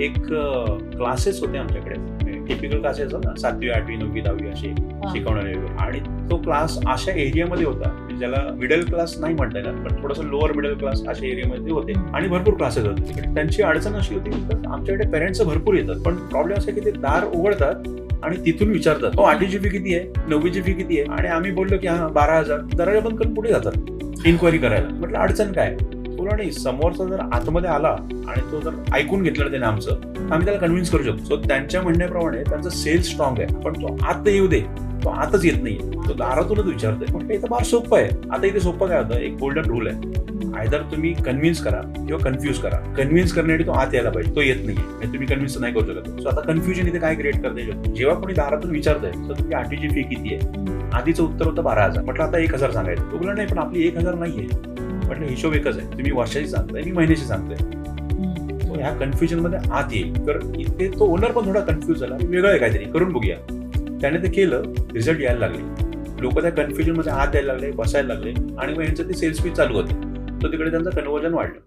एक क्लासेस होते आमच्याकडे, टिपिकल क्लासेस ना 7वी 8वी 9वी 10वी असे शिकवणारे, आणि तो क्लास अशा एरियामध्ये होता ज्याला मिडल क्लास नाही म्हणता येणार, पण थोडंसं लोअर मिडल क्लास अशा एरियामध्ये होते आणि भरपूर क्लासेस होते तिकडे. त्यांची अडचण अशी होती की आमच्याकडे पेरेंट्स भरपूर येतात, पण प्रॉब्लेम असा की ते दार उघडतात आणि तिथून विचारतात 8वीची फी किती आहे, 9वीची फी किती आहे, आणि आम्ही बोललो की हा 12,000, दरवाजा बंद करून पुढे जातात इन्क्वायरी करायला. म्हटलं अडचण काय? बोला नाही, समोरचा जर आतमध्ये आला आणि तो जर ऐकून घेतलं त्याने आमचं, आम्ही त्याला कन्व्हिन्स करू शकतो. सो त्यांच्या म्हणण्याप्रमाणे त्यांचं सेल्स स्ट्रॉंग आहे, पण तो आत येऊ दे, तो आतच येत नाही, तो दारातूनच विचारतोय. म्हटलं इथं फार सोपं आहे. आता इथे सोपं काय होतं, एक गोल्डन रूल आहे, आयदर तुम्ही कन्व्हिन्स करा किंवा कन्फ्युज करा. कन्व्हिन्स करण्यासाठी तो आत यायला पाहिजे, तो येत नाही, तुम्ही कन्व्हिन्स नाही करू शकत. सो आता कन्फ्युजन इथे काय क्रिएट करता येईल, जेव्हा कोणी दारातून विचारतंय तर तुमची 8वीची फी किती आहे, आधीचं उत्तर होतं 12,000. म्हटलं आता 1,000 सांगायचं. तो बोला नाही, पण आपली 1,000 नाहीये. म्हटलं हिशोब एकच आहे, तुम्ही वर्षाची सांगताय, मी महिन्याची सांगतोय. ह्या कन्फ्युजन मध्ये आत येईल. तर इथे तो ओनर पण थोडा कन्फ्युज झाला, वेगळं आहे काहीतरी, करून बघूया. त्याने ते केलं, रिझल्ट यायला लागले, लोक त्या कन्फ्युजन मध्ये आत यायला लागले, बसायला लागले, आणि मग यांचं ते सेल्स पीच चालू होते. तर तिकडे त्यांचं कन्व्हर्जन वाढलं.